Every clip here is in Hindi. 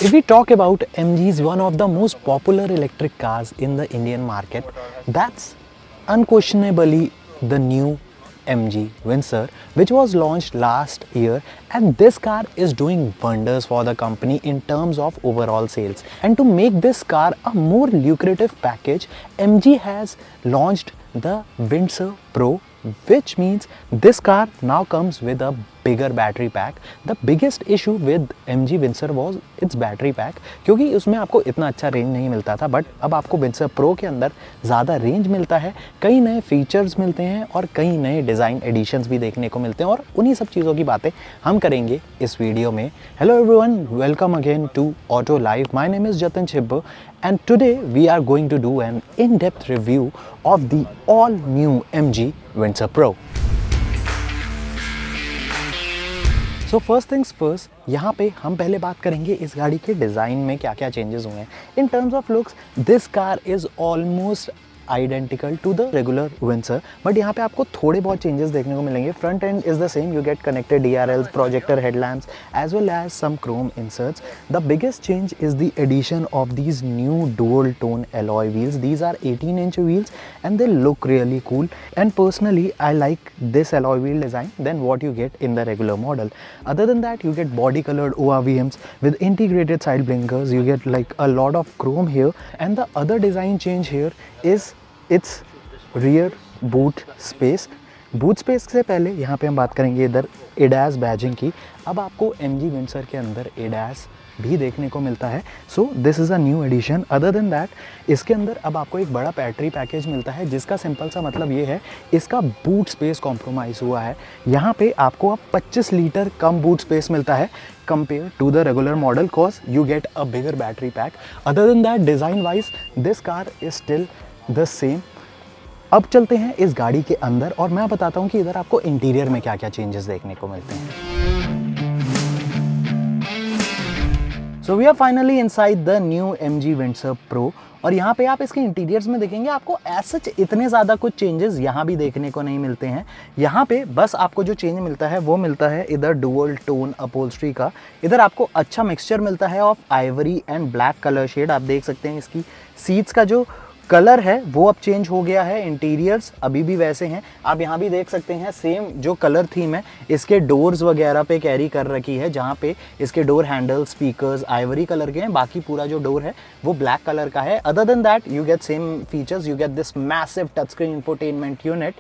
If we talk about MG is one of the most popular electric cars in the Indian market, that's unquestionably the new MG Windsor, which was launched last year, and this car is doing wonders for the company in terms of overall sales. And to make this car a more lucrative package, MG has launched the Windsor Pro, which means this car now comes with a bigger battery pack. The biggest issue with MG Windsor was its battery pack, क्योंकि उसमें आपको इतना अच्छा रेंज नहीं मिलता था, बट अब आपको Windsor Pro के अंदर ज़्यादा रेंज मिलता है, कई नए फीचर्स मिलते हैं और कई नए डिज़ाइन एडिशंस भी देखने को मिलते हैं, और उन्हीं सब चीज़ों की बातें हम करेंगे इस वीडियो में। Hello everyone, welcome again to auto live. My name is Jatin Chhibber and today we are going to do an in-depth review of the all-new MG Windsor Pro. So first things first, यहाँ पे हम पहले बात करेंगे इस गाड़ी के डिज़ाइन में क्या क्या चेंजेस हुए हैं। In terms of looks, this car is almost identical to the regular Windsor, but यहाँ पे आपको थोड़े बहुत चेंजेस देखने को मिलेंगे। Front end is the same, you get connected DRLs, projector headlamps as well as some chrome inserts. The biggest change is the addition of these new dual tone alloy wheels. These are 18-inch wheels and they look really cool, and personally I like this alloy wheel design than what you get in the regular model. Other than that, you get body colored ORVMs with integrated side blinkers. You get like a lot of chrome here, and the other design change here is its rear boot space. Boot space से पहले यहाँ पे हम बात करेंगे इधर ADAS बैजिंग की। अब आपको MG Windsor के अंदर ADAS भी देखने को मिलता है, so this is a new addition. Other than that, इसके अंदर अब आपको एक बड़ा बैटरी पैकेज मिलता है, जिसका सिंपल सा मतलब ये है इसका बूट स्पेस कॉम्प्रोमाइज़ हुआ है। यहाँ पे आपको अब 25 लीटर कम बूट स्पेस मिलता है compare to the regular model, cause you get a bigger battery pack. Other than that, design wise this car is still the same. अब चलते हैं इस गाड़ी के अंदर और मैं बताता हूँ कि इधर आपको इंटीरियर में क्या क्या चेंजेस देखने को मिलते हैं। So we are finally inside the new MG Windsor Pro, और यहाँ पे आप इसके इंटीरियर्स में देखेंगे आपको एज सच इतने ज़्यादा कुछ चेंजेस यहाँ भी देखने को नहीं मिलते हैं। यहाँ पे बस आपको जो चेंज मिलता है वो मिलता है इधर डुअल टोन अपहोल्स्ट्री का। इधर आपको अच्छा मिक्सचर मिलता है of ivory and black colour shade. आप देख सकते हैं इसकी सीट्स का जो कलर है वो अब चेंज हो गया है, इंटीरियर्स अभी भी वैसे हैं। आप यहाँ भी देख सकते हैं सेम जो कलर थीम है इसके डोर्स वगैरह पे कैरी कर रखी है, जहाँ पे इसके door handle speakers Ivory colour के हैं, बाकी पूरा जो डोर है वो ब्लैक कलर का है। Other than that, you get same features, you get this massive touch screen infotainment unit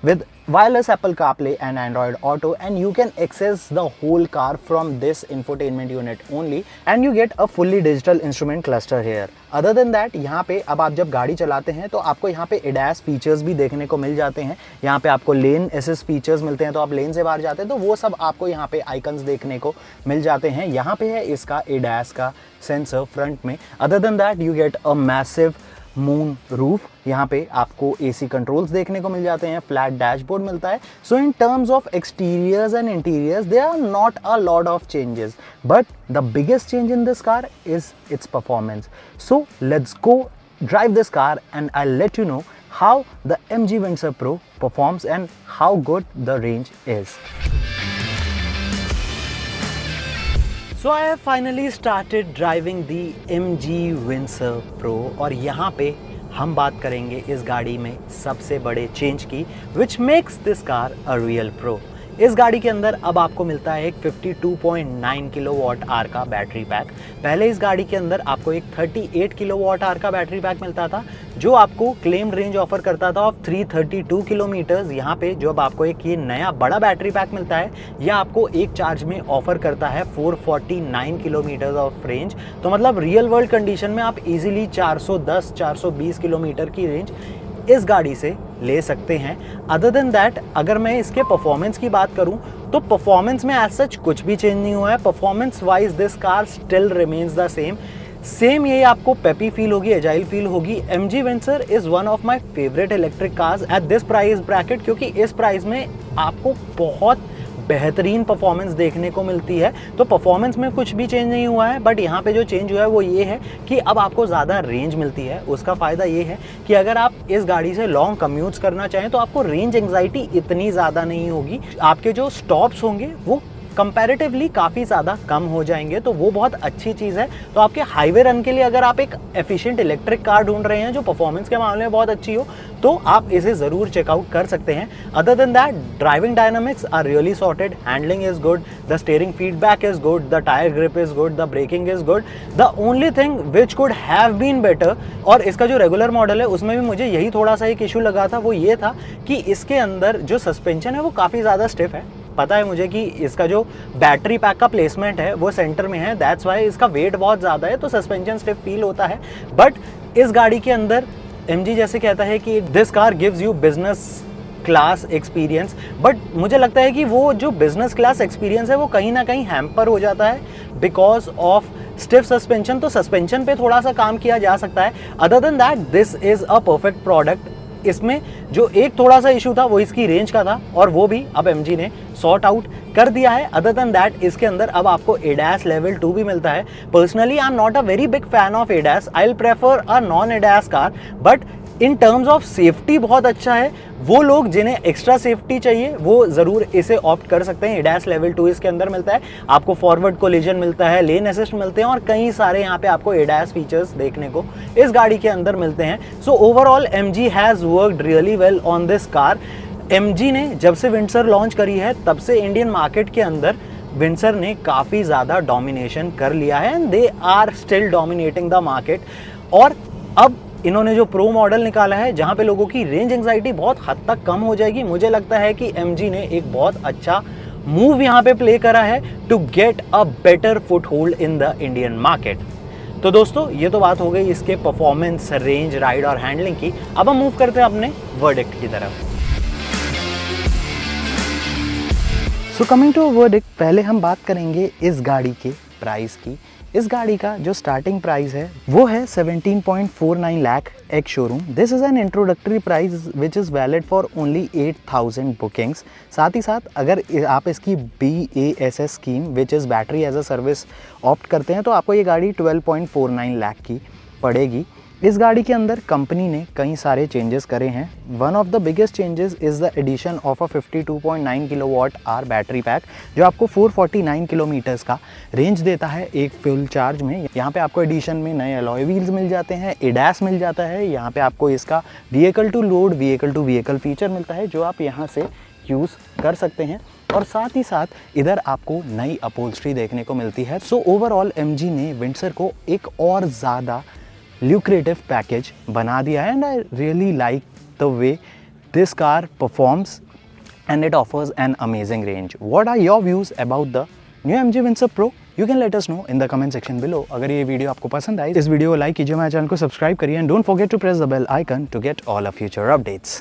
with wireless Apple CarPlay and Android Auto, and you can access the whole car from this infotainment unit only, and you get a fully digital instrument cluster here. Other than that, यहाँ पे अब आप जब गाड़ी चलाते हैं तो आपको यहाँ पे ADAS फीचर्स भी देखने को मिल जाते हैं। यहाँ पे आपको लेन असिस्ट फीचर्स मिलते हैं, तो आप लेन से बाहर जाते हैं तो वो सब आपको यहाँ पे आइकन्स देखने को मिल जाते हैं। यहाँ पे है इसका ADAS का सेंसर फ्रंट में। Other than that, you get a massive moon roof. यहाँ पे आपको AC कंट्रोल्स देखने को मिल जाते हैं, फ्लैट डैशबोर्ड मिलता है। So in terms of exteriors and interiors there are not a lot of changes, but the biggest change in this car is its performance. So let's go drive this car and I'll let you know how the MG Windsor Pro performs and how good the range is. So I have finally started driving the MG Windsor Pro, और यहाँ पे हम बात करेंगे इस गाड़ी में सबसे बड़े चेंज की, which makes this car a real pro. इस गाड़ी के अंदर अब आपको मिलता है एक 52.9 किलोवाट आवर का बैटरी पैक। पहले इस गाड़ी के अंदर आपको एक 38 किलोवाट आवर का बैटरी पैक मिलता था, जो आपको क्लेम रेंज ऑफर करता था ऑफ 332 किलोमीटर्स। यहाँ पे जो अब आपको एक ये नया बड़ा बैटरी पैक मिलता है, यह आपको एक चार्ज में ऑफर करता है 449 किलोमीटर्स ऑफ रेंज। तो मतलब रियल वर्ल्ड कंडीशन में आप इजीली 410-420 किलोमीटर की रेंज इस गाड़ी से ले सकते हैं। अदर देन दैट, अगर मैं इसके परफॉर्मेंस की बात करूं तो परफॉर्मेंस में एज सच कुछ भी चेंज नहीं हुआ है। Performance wise this car still remains the same. ये आपको पेपी फील होगी, एजाइल फील होगी। MG Windsor is one of my favourite electric cars at this price bracket, क्योंकि इस प्राइस में आपको बहुत बेहतरीन परफॉर्मेंस देखने को मिलती है। तो परफॉर्मेंस में कुछ भी चेंज नहीं हुआ है, बट यहाँ पे जो चेंज हुआ है वो ये है कि अब आपको ज़्यादा रेंज मिलती है। उसका फ़ायदा ये है कि अगर आप इस गाड़ी से लॉन्ग कम्यूट्स करना चाहें तो आपको रेंज एंग्जाइटी इतनी ज़्यादा नहीं होगी। आपके जो स्टॉप्स होंगे वो कंपैरेटिवली काफ़ी ज़्यादा कम हो जाएंगे, तो वो बहुत अच्छी चीज़ है। तो आपके हाईवे रन के लिए अगर आप एक एफिशिएंट इलेक्ट्रिक कार ढूंढ रहे हैं जो परफॉर्मेंस के मामले में बहुत अच्छी हो, तो आप इसे ज़रूर चेकआउट कर सकते हैं। Other than that, driving dynamics are really sorted, handling is good, the steering feedback is good, the tyre grip is good, the braking is good. The only thing which could have been better, और इसका जो रेगुलर मॉडल है उसमें भी मुझे यही थोड़ा सा एक इशू लगा था, वो ये था कि इसके अंदर जो सस्पेंशन है वो काफ़ी ज़्यादा स्टिफ है। पता है मुझे कि इसका जो बैटरी पैक का प्लेसमेंट है वो सेंटर में है, दैट्स वाई इसका वेट बहुत ज़्यादा है, तो सस्पेंशन स्टिफ फील होता है। बट इस गाड़ी के अंदर MG जैसे कहता है कि this car gives you business class experience, but मुझे लगता है कि वो जो बिजनेस क्लास एक्सपीरियंस है वो कहीं ना कहीं हैम्पर हो जाता है बिकॉज ऑफ स्टिफ सस्पेंशन। तो सस्पेंशन पे थोड़ा सा काम किया जा सकता है। Other than that, this is a perfect product. इसमें जो एक थोड़ा सा इशू था वो इसकी रेंज का था, और वो भी अब MG ने सॉर्ट आउट कर दिया है। अदर देन दैट, इसके अंदर अब आपको ADAS लेवल 2 भी मिलता है। Personally I am not a very big fan of ADAS, I will prefer a non ADAS car, but in terms of safety बहुत अच्छा है। वो लोग जिन्हें एक्स्ट्रा सेफ्टी चाहिए वो ज़रूर इसे ऑप्ट कर सकते हैं। ADAS लेवल 2 इसके अंदर मिलता है, आपको फॉरवर्ड कोलिजन मिलता है, लेन असिस्ट मिलते हैं, और कई सारे यहाँ पे आपको ADAS फीचर्स देखने को इस गाड़ी के अंदर मिलते हैं। So overall MG has worked really well on this car. MG ने जब से विंडसर लॉन्च करी है तब से इंडियन मार्केट के अंदर विंडसर ने काफ़ी ज़्यादा डोमिनेशन कर लिया है, and they are still dominating the market. और अब इन्होंने जो प्रो मॉडल निकाला है जहाँ पे लोगों की रेंज एंग्जाइटी बहुत हद तक कम हो जाएगी, मुझे लगता है कि MG ने एक बहुत अच्छा मूव यहाँ पे प्ले करा है to get a better foothold in the Indian market. तो दोस्तों, ये तो बात हो गई इसके परफॉर्मेंस, रेंज, राइड और हैंडलिंग की। अब हम मूव करते हैं अपने वर्डिक्ट की तरफ। सो कमिंग टू वर्डिक्ट, पहले हम बात करेंगे इस गाड़ी के प्राइस की। इस गाड़ी का जो स्टार्टिंग प्राइस है वो है 17.49 lakh ex showroom. This is an introductory price which is valid for only 8,000 bookings. साथ ही साथ अगर आप इसकी BASS scheme which is battery as a service opt करते हैं तो आपको ये गाड़ी 12.49 लाख की पड़ेगी। इस गाड़ी के अंदर कंपनी ने कई सारे चेंजेस करे हैं। One of the biggest changes is the addition of a 52.9 kilowatt hour battery pack, जो आपको 449 किलोमीटर्स का रेंज देता है एक फुल चार्ज में। यहाँ पे आपको एडिशन में नए अलॉय व्हील्स मिल जाते हैं, ADAS मिल जाता है, यहाँ पे आपको इसका vehicle to load, vehicle to vehicle feature मिलता है जो आप यहाँ से यूज़ कर सकते हैं, और साथ ही साथ इधर आपको नई अपहोल्स्ट्री देखने को मिलती है। सो ओवरऑल MG ने विंडसर को एक और ज़्यादा lucrative package बना दिया है, and I really like the way this car performs and it offers an amazing range. What are your views about the new MG Windsor Pro? You can let us know in the comment section below. अगर ये वीडियो आपको पसंद आई, इस वीडियो को लाइक कीजिए, हमारे चैनल को सब्सक्राइब करिए, and don't forget to press the bell icon to get all our future updates.